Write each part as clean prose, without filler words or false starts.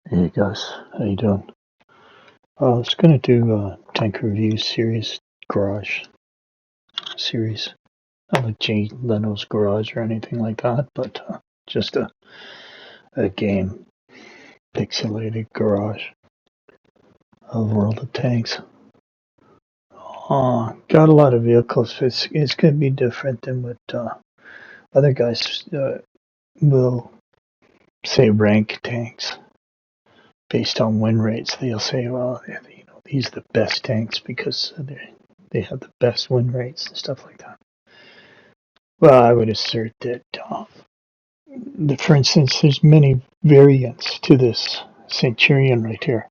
Hey guys, how you doing? I was gonna do a tank review series, garage series, not like Jay Leno's Garage or anything like that, but just a game, pixelated garage of World of Tanks. Got a lot of vehicles. It's gonna be different than what other guys will say rank tanks based on win rates. They'll say, well, these are the best tanks because they have the best win rates and stuff like that. Well, I would assert that, for instance, there's many variants to this Centurion right here,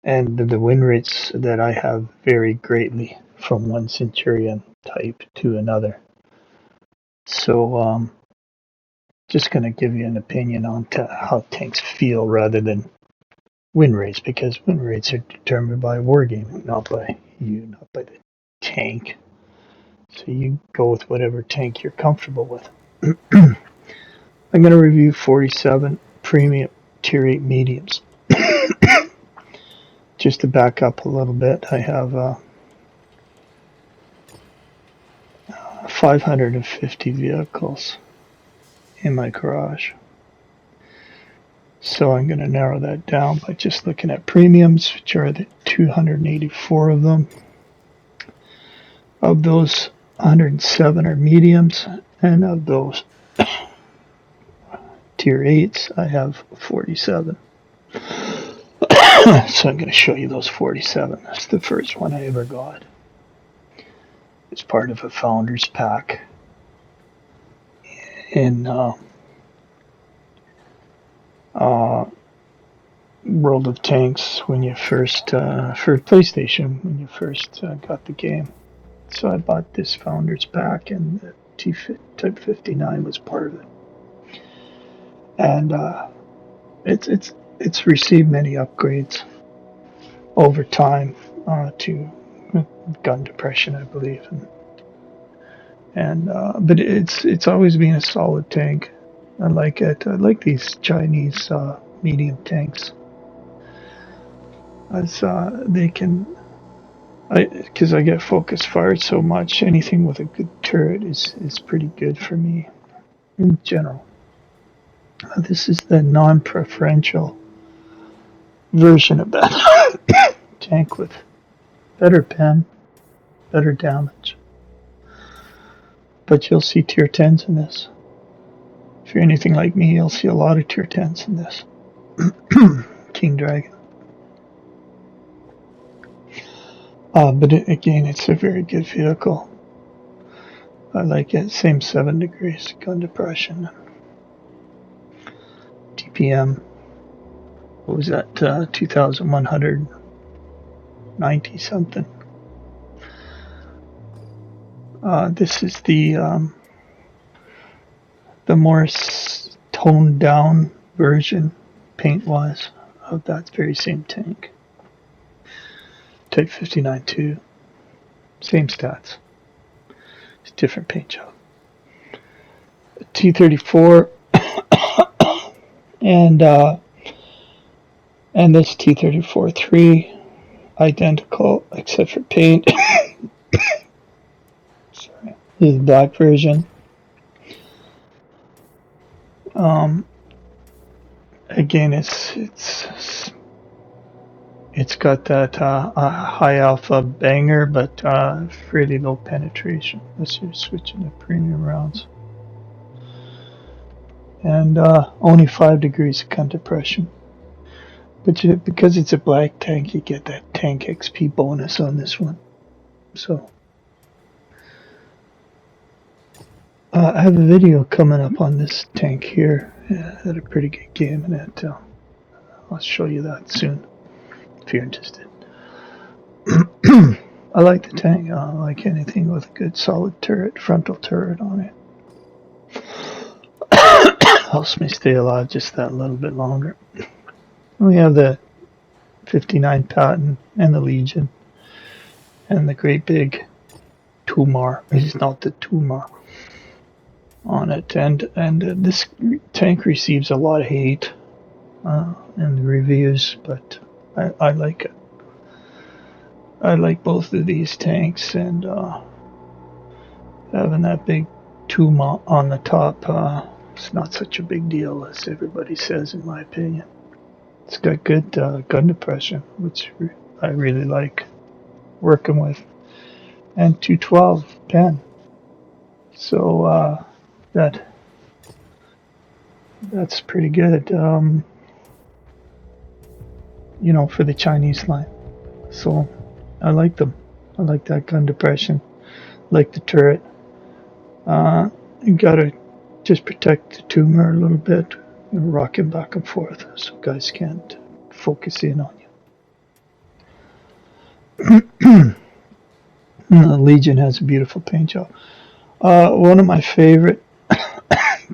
and the win rates that I have vary greatly from one Centurion type to another. So, just going to give you an opinion on how tanks feel rather than win rates, because win rates are determined by wargaming, not by you, not by the tank. So you go with whatever tank you're comfortable with. I'm going to review 47 premium tier 8 mediums. Just to back up a little bit, I have 550 vehicles in my garage. So I'm going to narrow that down by just looking at premiums, which are the 284 of them. Of those, 107 are mediums, and of those tier 8s, I have 47. So I'm going to show you those 47. That's the first one I ever got. It's part of a founder's pack in World of Tanks when you first, for PlayStation, when you first got the game. So I bought this founder's pack, and the Type 59 was part of it. And it's received many upgrades over time to gun depression, I believe, and but it's always been a solid tank. I like it. I like these Chinese medium tanks, as they can. Because I get focus fired so much, anything with a good turret is pretty good for me in general. This is the non-preferential version of that tank with better pen, better damage. But you'll see tier 10s in this. If you're anything like me, you'll see a lot of tier 10s in this. King Dragon. But again, it's a very good vehicle. I like it. Same 7 degrees gun depression. TPM. What was that? 2,190 something. This is the more toned down version, paint wise, of that very same tank. Type 59 too. Same stats. It's different paint job. T-34 and this T-34-3 identical except for paint. Sorry. This is the black version. Again, it's got that high alpha banger, but really low penetration. Unless you're switching to premium rounds. And only 5 degrees of gun depression. But because it's a black tank, you get that tank XP bonus on this one. So I have a video coming up on this tank here. Had a pretty good game in it. I'll show you that soon if you're interested. I like the tank. I like anything with a good solid turret, frontal turret on it. Helps me stay alive just that little bit longer. We have the 59 Patton and the Legion and the great big Tumar. It's not the Tumar on it, and this tank receives a lot of hate in the reviews, but I like it. I like both of these tanks, and having that big tomb on the top, it's not such a big deal as everybody says, in my opinion. It's got good gun depression, which I really like working with, and 212 pen. So that's pretty good, for the Chinese line. So I like them. I like that gun depression. Like the turret. You gotta just protect the tumor a little bit, rocking back and forth so guys can't focus in on you. The Legion has a beautiful paint job. One of my favorite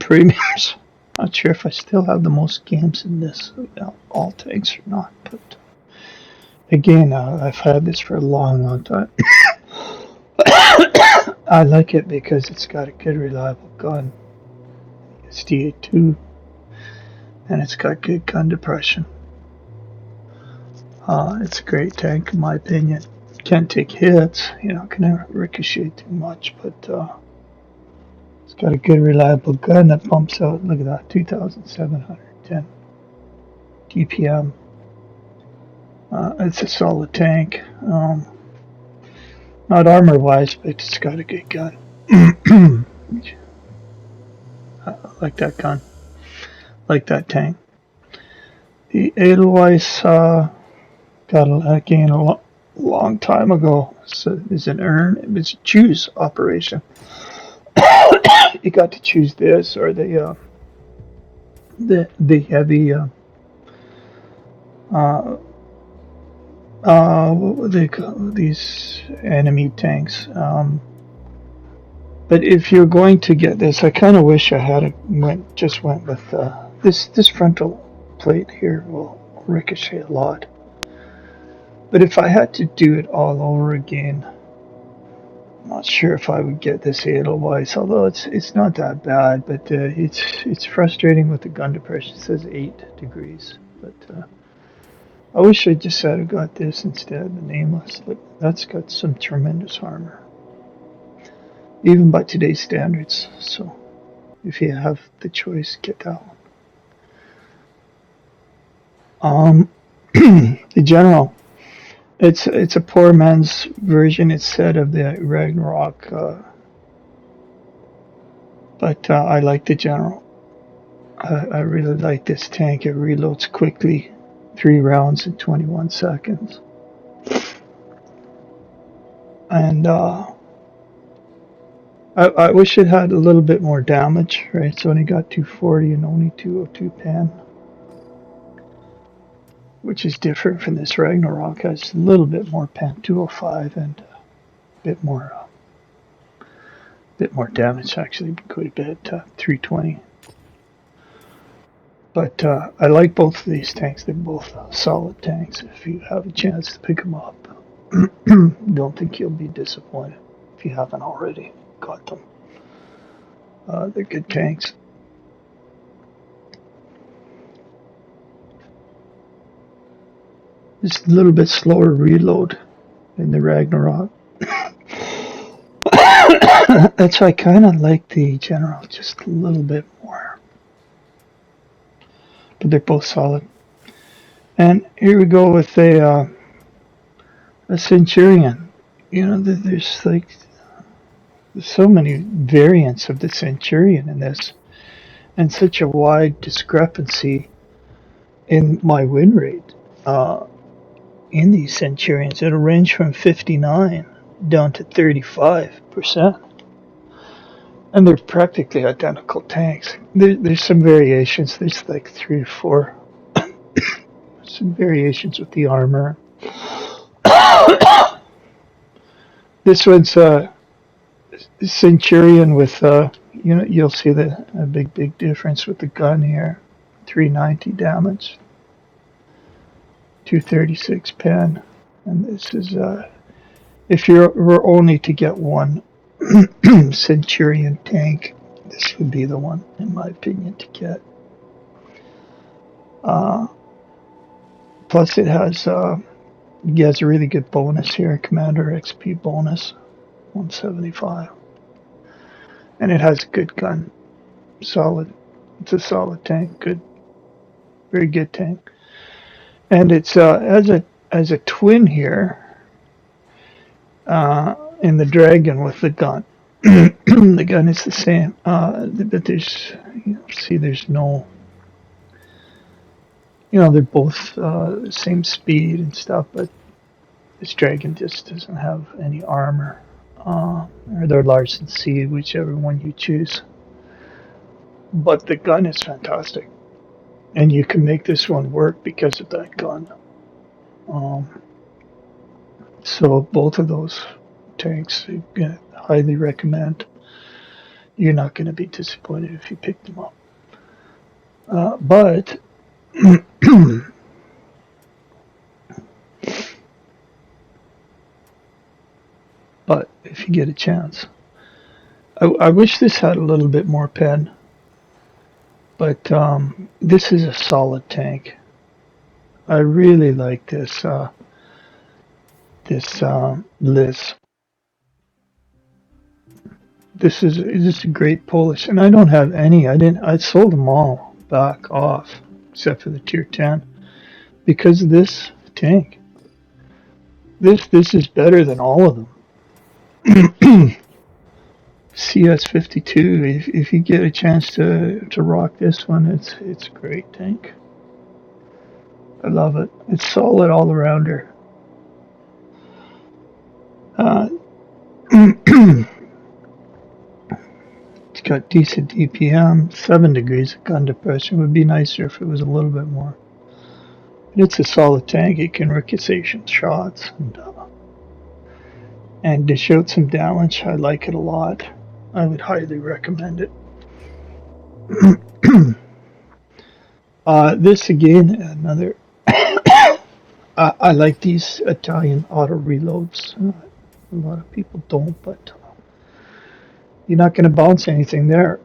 premiums. Not sure if I still have the most games in this, all tanks or not, but again, I've had this for a long, long time. I like it because it's got a good, reliable gun. It's DA2, and it's got good gun depression. It's a great tank, in my opinion. Can't take hits, can never ricochet too much, but it's got a good, reliable gun that pumps out, look at that, 2,710 DPM. It's a solid tank. Not armor-wise, but it's got a good gun. I like that gun. Like that tank. The Edelweiss got again a long time ago. So it's an earn. It was a choose operation. You got to choose this or the heavy. What would they call these enemy tanks? But if you're going to get this, I kind of wish I had went with this frontal plate here will ricochet a lot. But if I had to do it all over again, I'm not sure if I would get this Edelweiss. Although it's not that bad, but it's frustrating with the gun depression. It says 8 degrees, but I wish I just had got this instead, the Nameless. But that's got some tremendous armor, even by today's standards. So if you have the choice, get that one. The General, it's a poor man's version, it's said, of the Ragnarok, but I like the General. I really like this tank. It reloads quickly, 3 rounds in 21 seconds. And I wish it had a little bit more damage, right? It's only got 240 and only 202 pen, which is different from this Ragnarok. Has a little bit more pen, 205, and a bit more damage, actually, quite a bit, 320. But I like both of these tanks. They're both solid tanks. If you have a chance to pick them up, don't think you'll be disappointed if you haven't already got them. They're good tanks. Just a little bit slower reload in the Ragnarok. That's why I kind of like the General just a little bit more. But they're both solid. And here we go with a Centurion. There's so many variants of the Centurion in this, and such a wide discrepancy in my win rate in these Centurions. It'll range from 59 down to 35%. And they're practically identical tanks. There's some variations. There's like 3 or 4. Some variations with the armor. This one's Centurion with, you'll see a big difference with the gun here. 390 damage. 236 pen. And this is, if you were only to get one Centurion tank, this would be the one, in my opinion, to get. Uh, Plus, it has a really good bonus here, Commander XP bonus, 175, and it has a good gun, solid. It's a solid tank, good, very good tank, and it's as a twin here in the Dragon with the gun. The gun is the same, but there's no, they're both the same speed and stuff, but this Dragon just doesn't have any armor. Or their Larsen C, whichever one you choose. But the gun is fantastic, and you can make this one work because of that gun. So both of those tanks, I highly recommend. You're not going to be disappointed if you pick them up. But but if you get a chance, I wish this had a little bit more pen. But this is a solid tank. I really like this Liz. This is a great Polish, and I don't have any. I sold them all back off, except for the Tier 10, because of this tank. This is better than all of them. CS52. If you get a chance to rock this one, it's a great tank. I love it. It's solid all around her. It's got decent DPM, 7 degrees of gun depression. Would be nicer if it was a little bit more. But it's a solid tank. It can ricochet shots and dish out some damage. I like it a lot. I would highly recommend it. This again, another. I like these Italian auto reloads. A lot of people don't, but you're not going to bounce anything there.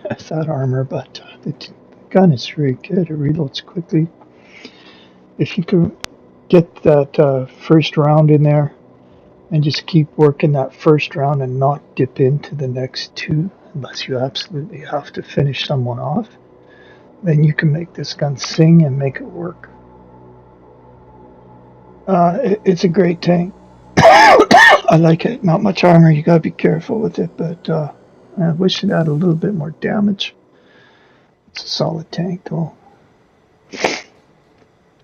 That's that armor, but the gun is very good. It reloads quickly. If you can get that first round in there and just keep working that first round and not dip into the next two, unless you absolutely have to finish someone off, then you can make this gun sing and make it work. It's a great tank. I like it. Not much armor. You gotta be careful with it, but I wish it had a little bit more damage. It's a solid tank, though.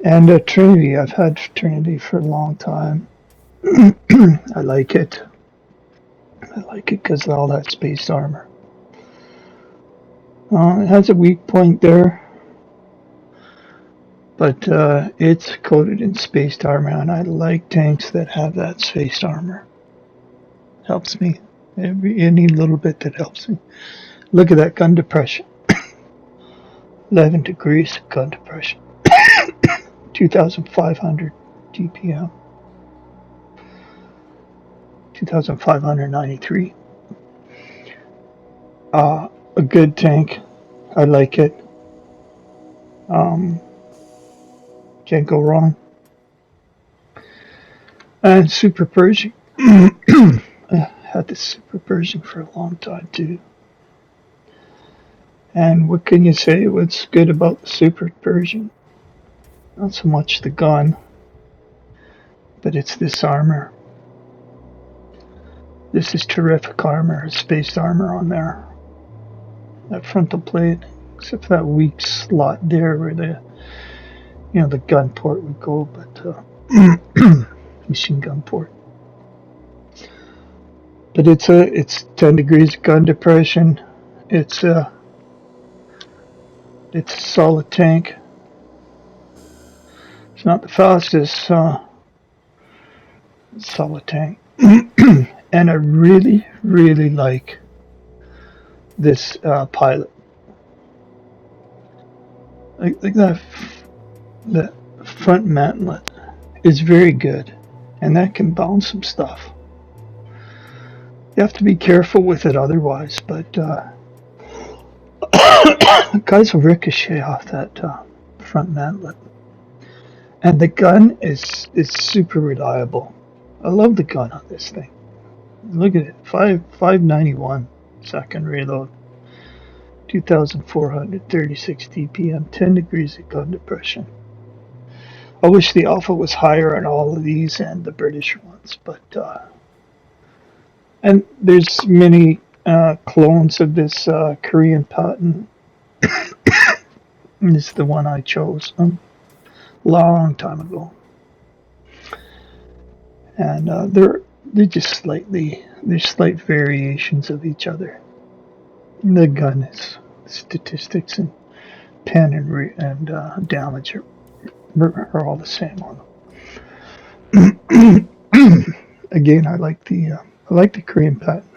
And Trinity. I've had Trinity for a long time. I like it. I like it because of all that spaced armor. It has a weak point there, but it's coated in spaced armor, and I like tanks that have that spaced armor. Helps me. Any little bit that helps me. Look at that gun depression. 11 degrees gun depression. 2,500 DPM. 2,593. A good tank. I like it. Can't go wrong. And Super Pershing. I had this Super Pershing for a long time too. And what can you say? What's good about the Super Pershing? Not so much the gun, but it's this armor. This is terrific armor, spaced armor on there. That frontal plate, except for that weak slot there where the gun port would go, but machine gun port. But it's 10 degrees gun depression. It's a solid tank. It's not the fastest solid tank. And I really, really like this pilot. Like that, the front mantlet is very good, and that can bounce some stuff. You have to be careful with it otherwise, but guys will ricochet off that front mantlet. And the gun is super reliable. I love the gun on this thing. Look at it, 591 second reload, 2,436 DPM, 10 degrees of gun depression. I wish the alpha was higher on all of these and the British ones, but and there's many clones of this Korean patent. This is the one I chose long time ago, and they're just there's slight variations of each other. The gun is statistics and pen and damage are all the same on them. Again, I like the Korean patent.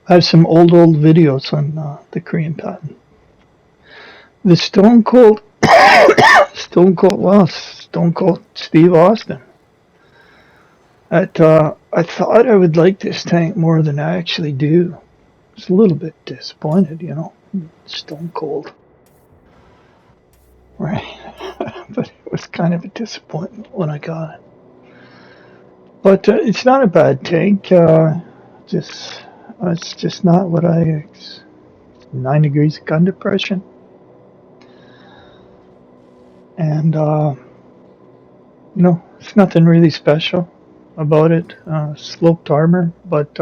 I have some old videos on the Korean patent. The Stone Cold Steve Austin. I thought I would like this tank more than I actually do. I was a little bit disappointed, Stone Cold. Right. But it was kind of a disappointment when I got it. But it's not a bad tank. It's just not what 9 degrees of gun depression. And, it's nothing really special about it. Sloped armor, but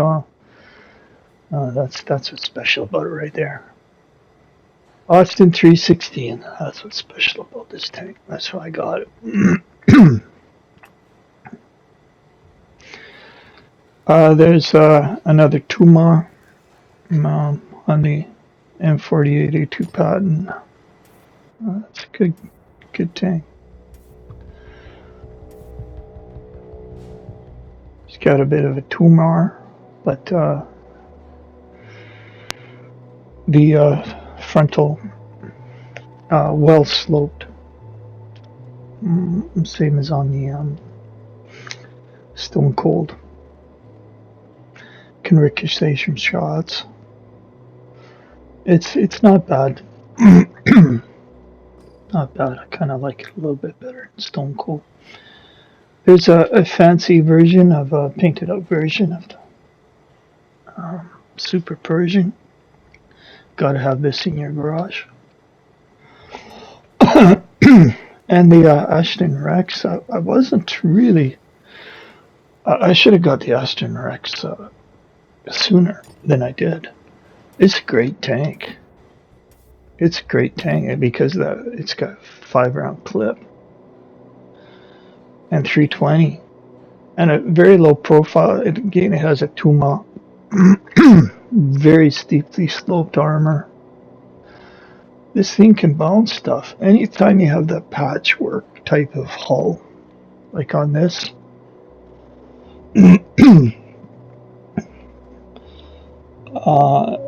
that's what's special about it right there. Austin 316, that's what's special about this tank. That's why I got it. There's another Tuma on the M48A2 patent. It's a good tank. It's got a bit of a Tumar, but the frontal well sloped, same as on the Stone Cold. Can ricochet from shots. It's not bad. Not bad. I kind of like it a little bit better than Stone Cold. There's a fancy version of a painted up version of the Super Persian. Gotta have this in your garage. And the Ashton Rex. I wasn't really. I should have got the Ashton Rex sooner than I did. It's a great tank. It's a great tank because it's got a 5-round clip and 320 and a very low profile. Again, it has a Tuma, very steeply sloped armor. This thing can bounce stuff. Anytime you have that patchwork type of hull, like on this,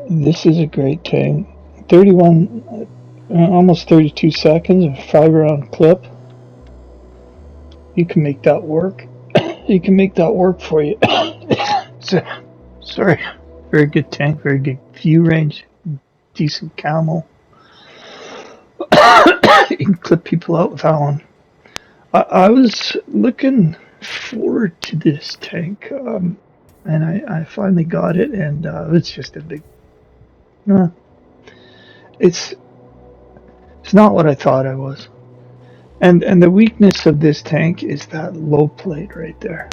this is a great tank. 31, almost 32 seconds of 5-round clip. You can make that work. You can make that work for you. Sorry. Very good tank, very good view range, decent camo. You can clip people out with that one. I was looking forward to this tank, and I finally got it, and it's just a big... It's not what I thought I was. And the weakness of this tank is that low plate right there.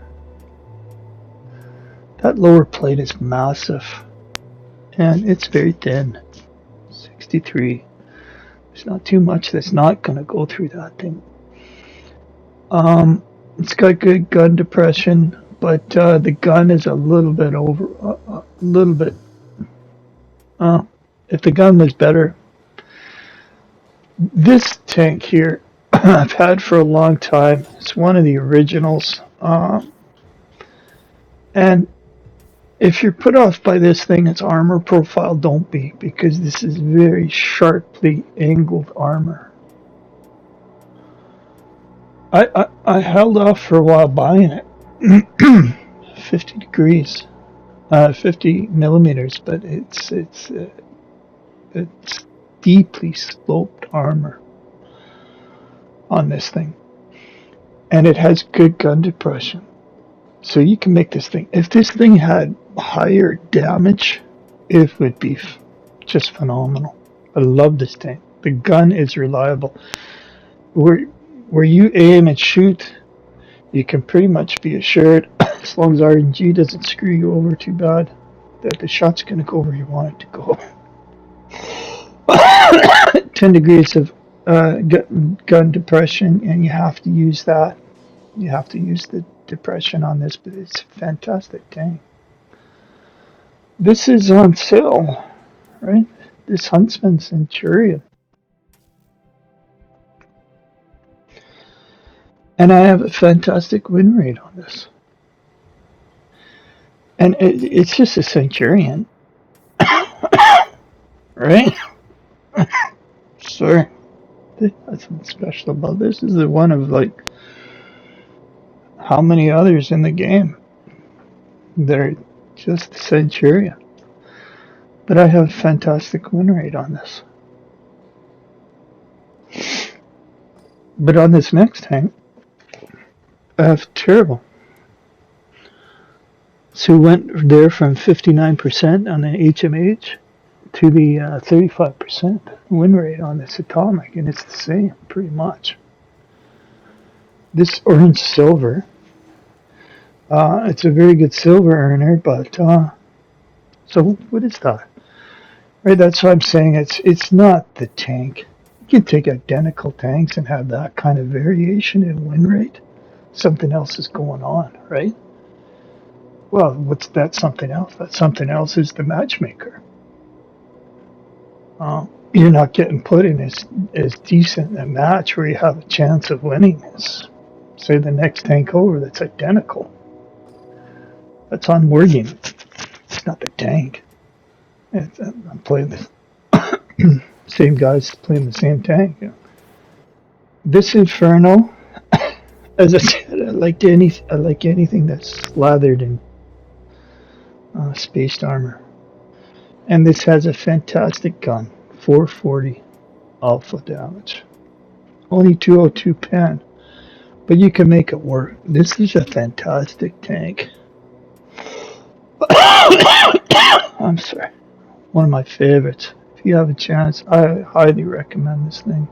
That lower plate is massive. And it's very thin. 63. There's not too much that's not going to go through that thing. It's got good gun depression, but the gun is a little bit if the gun was better. This tank here, I've had for a long time. It's one of the originals. And if you're put off by this thing, its armor profile, don't be, because this is very sharply angled armor. I held off for a while buying it. 50 degrees, 50 millimeters, but it's steeply sloped armor on this thing. And it has good gun depression. So you can make this thing. If this thing had higher damage, it would be just phenomenal. I love this tank. The gun is reliable. Where you aim and shoot, you can pretty much be assured, as long as RNG doesn't screw you over too bad, that the shot's going to go where you want it to go. 10 degrees of gun depression, and you have to use that. You have to use the depression on this, but it's a fantastic tank. This is on sale, right? This Huntsman Centurion. And I have a fantastic win rate on this. And it's just a Centurion. Right? Sorry. That's what's special about this. This is one of like how many others in the game that are just Centurion. But I have a fantastic win rate on this. But on this next tank, I have terrible. So we went there from 59% on the HMH to the 35% win rate on this Atomic, and it's the same pretty much. This orange silver, it's a very good silver earner, but so what is that? Right, that's what I'm saying. It's not the tank. You can take identical tanks and have that kind of variation in win rate. Something else is going on, right? Well, what's that something else? That something else is the matchmaker. You're not getting put in as decent a match where you have a chance of winning as, say, the next tank over that's identical. That's on Wargaming. It's not the tank. I'm playing the same guys playing the same tank. This Inferno, as I said, I like anything that's lathered in spaced armor. And this has a fantastic gun, 440 alpha damage. Only 202 pen, but you can make it work. This is a fantastic tank. I'm sorry. One of my favorites. If you have a chance, I highly recommend this thing.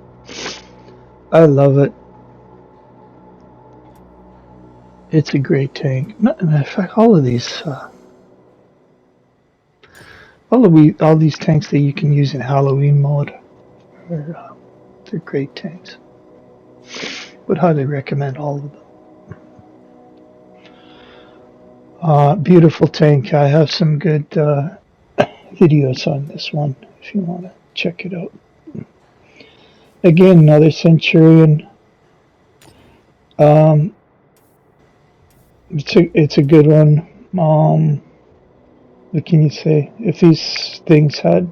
I love it. It's a great tank. Matter of fact, all of these all these tanks that you can use in Halloween mode they're great tanks. Would highly recommend all of them. Beautiful tank. I have some good videos on this one if you want to check it out. Again, another Centurion. It's a good one. What can you say? If these things had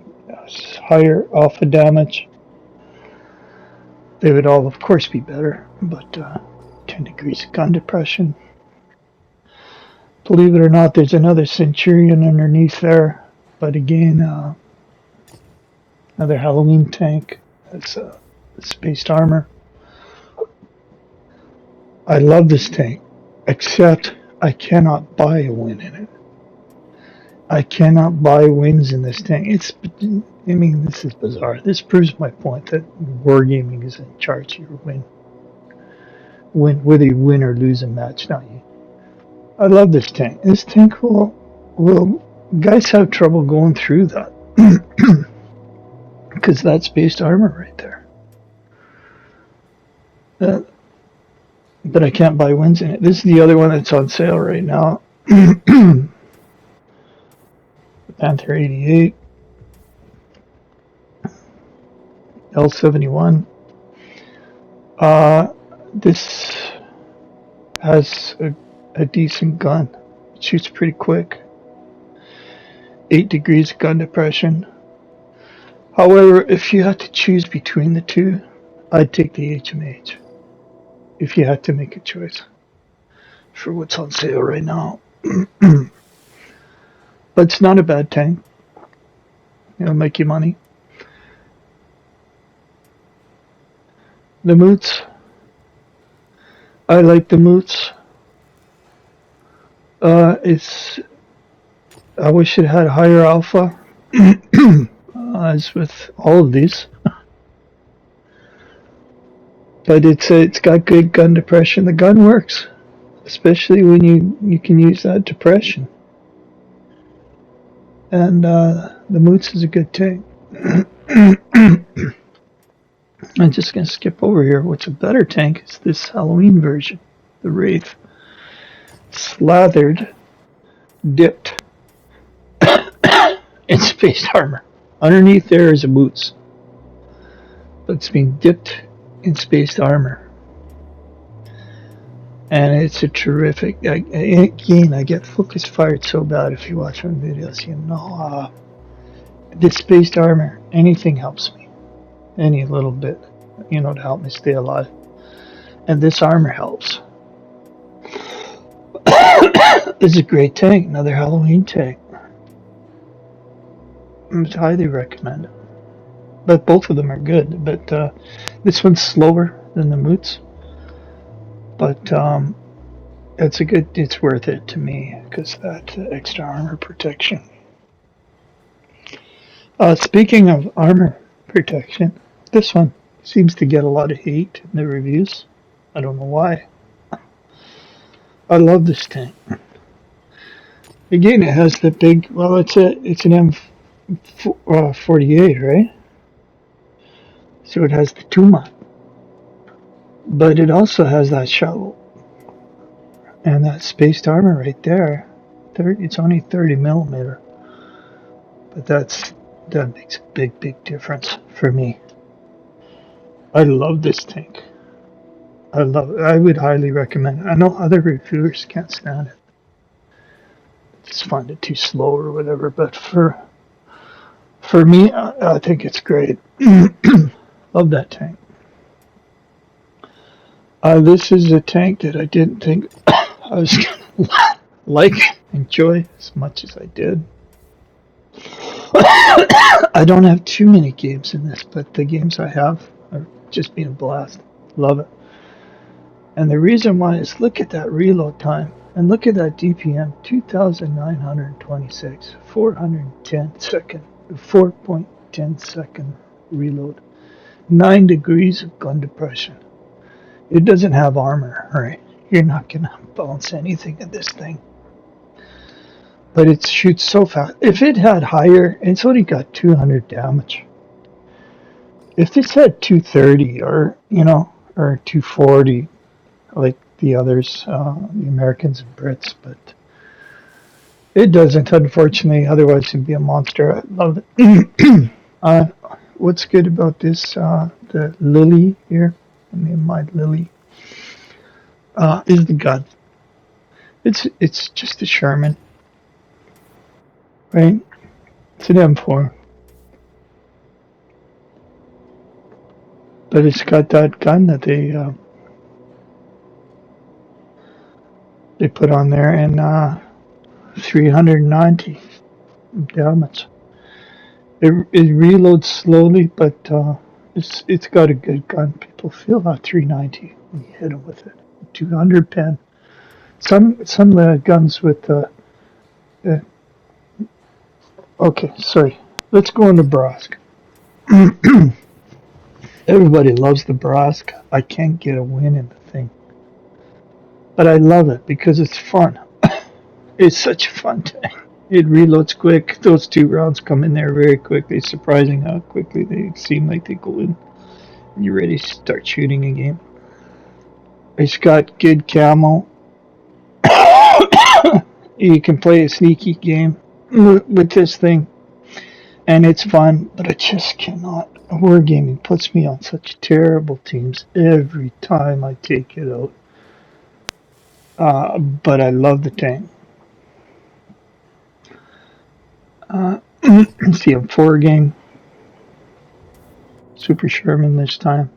higher alpha damage, they would all, of course, be better. But 10 degrees of gun depression. Believe it or not, there's another Centurion underneath there. But again, another Halloween tank. That's spaced armor. I love this tank, except I cannot buy a win in it. I cannot buy wins in this tank. This is bizarre. This proves my point that Wargaming is in charge of your win, whether you win or lose a match. Not you. I love this tank. This tank will guys have trouble going through that because that's spaced armor right there. But I can't buy wins in it. This is the other one that's on sale right now. Panther 88, L71. This has a decent gun. It shoots pretty quick. 8 degrees gun depression. However, if you had to choose between the two, I'd take the HMH. If you had to make a choice for what's on sale right now. But it's not a bad tank. It'll make you money. The moots. I like the moots. It's. I wish it had higher alpha. As with all of these, but it's got good gun depression. The gun works, especially when you can use that depression. And the Moots is a good tank. I'm just gonna skip over here. What's a better tank is this Halloween version, the Wraith. Slathered, dipped in space armor. Underneath there is a boots, but it's being dipped in space armor, and it's a terrific. Again, I get focus fired so bad if you watch my videos. You know, this spaced armor, anything helps me, any little bit, you know, to help me stay alive, and this armor helps. This is a great tank, another Halloween tank. I would highly recommend it. But both of them are good. But this one's slower than the Moots. But it's worth it to me because that extra armor protection. Speaking of armor protection, this one seems to get a lot of hate in the reviews. I don't know why. I love this tank. Again, it has the big. Well, it's an M48, right? So it has the Tuma, but it also has that shovel and that spaced armor right there. It's only 30 millimeter, but that makes a big difference for me. I love this tank. I love it. I would highly recommend it. I know other reviewers can't stand it. Just find it too slow or whatever. But for me, I think it's great. Love that tank. This is a tank that I didn't think I was gonna enjoy as much as I did. I don't have too many games in this, but the games I have are just been a blast. Love it. And the reason why is look at that reload time. And look at that DPM, 2,926, 4.10 second reload. 9 degrees of gun depression. It doesn't have armor, right? You're not gonna bounce anything at this thing. But it shoots so fast. If it had higher, it's only got 200 damage. If this had 230 or 240, like the others, the Americans and Brits, but it doesn't, unfortunately. Otherwise, it'd be a monster. I love it. What's good about this? The Lily here, I mean my Lily, is the gun. It's just a Sherman, right? It's an M4, but it's got that gun that they put on there, and 390 damage. It reloads slowly, but it's got a good gun. People feel that 390 when you hit them with it. 200 pen. Some guns with okay, sorry. Let's go on Nebraska. Everybody loves the Nebraska. I can't get a win in the thing, but I love it because it's fun. It's such a fun tank. It reloads quick. Those 2 rounds come in there very quickly. It's surprising how quickly they seem like they go in. And you're ready to start shooting again. It's got good camo. You can play a sneaky game with this thing. And it's fun, but I just cannot. Wargaming puts me on such terrible teams every time I take it out. But I love the tank. See a 4 game. Super Sherman this time.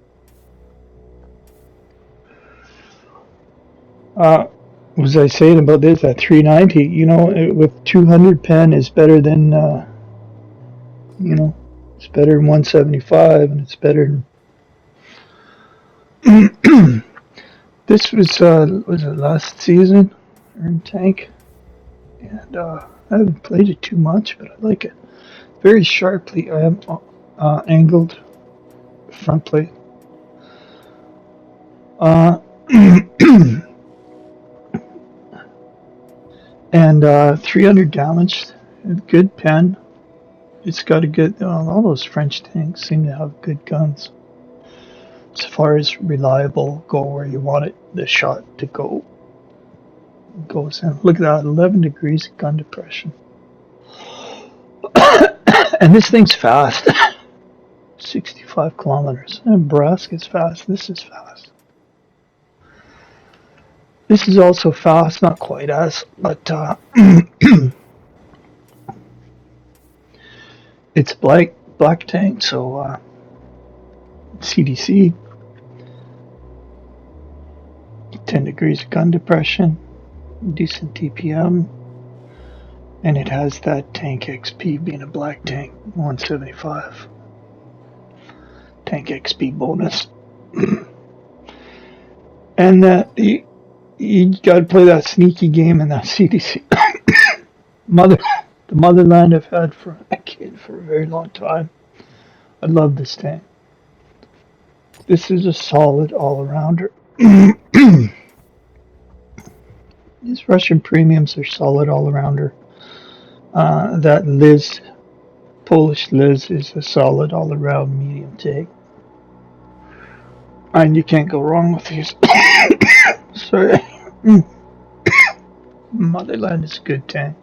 Was I saying about this at 390? You know, with 200 pen is better than, it's better than 175, and it's better than This was it last season in tank, and I haven't played it too much, but I like it. Very sharply angled front plate. Uh, and 300 damage. Good pen. It's got a good. All those French tanks seem to have good guns. As far as reliable, go where you want it, the shot to go goes in. Look at that, 11 degrees of gun depression. And this thing's fast. 65 kilometers. And Nebraska's fast. This is fast. This is also fast, not quite as, but it's black tank, so CDC. 10 degrees of gun depression, decent TPM, and it has that tank XP being a black tank, 175. Tank XP bonus. And you gotta play that sneaky game in that CDC. The motherland I've had for a kid for a very long time. I love this tank. This is a solid all-arounder. These Russian premiums are solid all-arounder. That Liz, Polish Liz, is a solid all-around medium tank. And you can't go wrong with these. Sorry. Motherland is a good tank.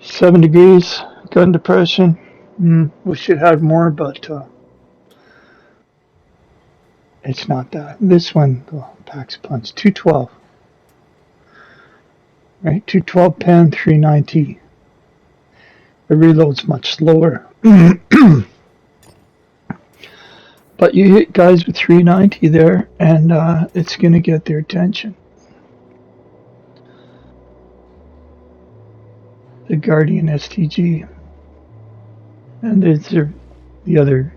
7 degrees, gun depression. We should have more, but it's not that. This one, packs punch. 212. Right? 212 pen, 390. The reload's much slower. But you hit guys with 390 there, and it's going to get their attention. The Guardian STG. And the other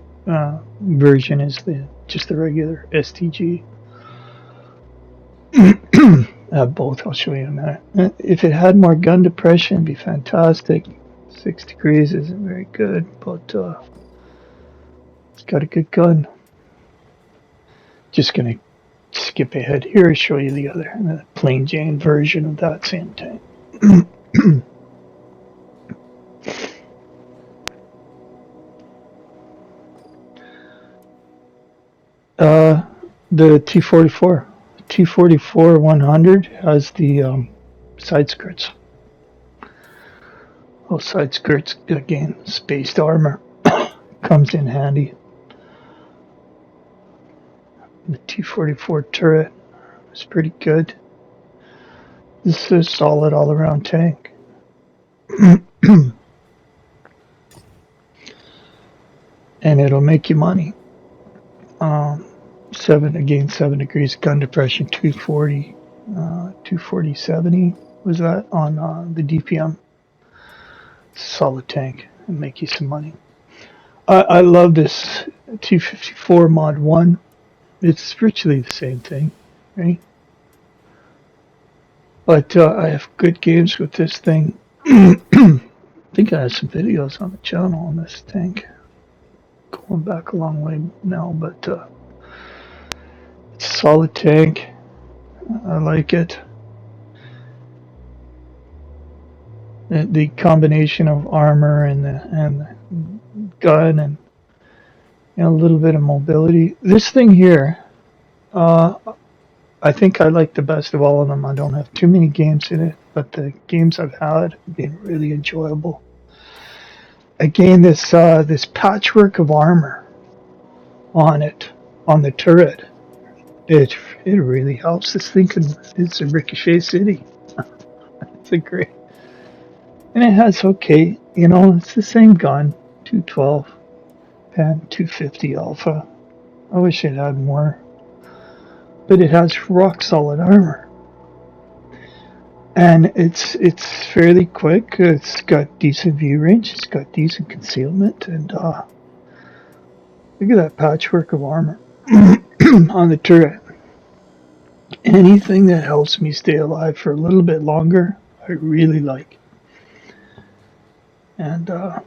version is just the regular STG. Both, I'll show you in a minute. If it had more gun depression, it'd be fantastic. 6 degrees isn't very good, but it's got a good gun. Just gonna skip ahead here and show you the plain Jane version of that same tank. The T44 100 has the side skirts. Those side skirts, again, spaced armor comes in handy. The T44 turret is pretty good. This is a solid all-around tank. And it'll make you money. 7 degrees gun depression, 240, 240/70 was that on the DPM. Solid tank and make you some money. I love this T54 Mod 1. It's virtually the same thing, right? But I have good games with this thing. I think I have some videos on the channel on this tank. Going back a long way now, but it's a solid tank. I like it. The combination of armor and the gun and a little bit of mobility. This thing here, I think I like the best of all of them. I don't have too many games in it, but the games I've had have been really enjoyable. Again, this patchwork of armor on it, on the turret, it really helps. This thing it's a Ricochet City. It's a great, and it has it's the same gun, 212 pen, 250 alpha. I wish it had more, but it has rock solid armor, and it's fairly quick. It's got decent view range. It's got decent concealment, and Look at that patchwork of armor on the turret. Anything that helps me stay alive for a little bit longer, I really like. And, well,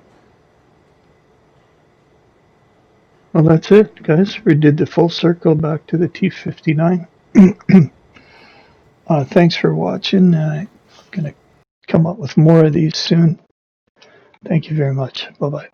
that's it, guys. We did the full circle back to the T-59. Thanks for watching. Gonna come up with more of these soon. Thank you very much. Bye-bye.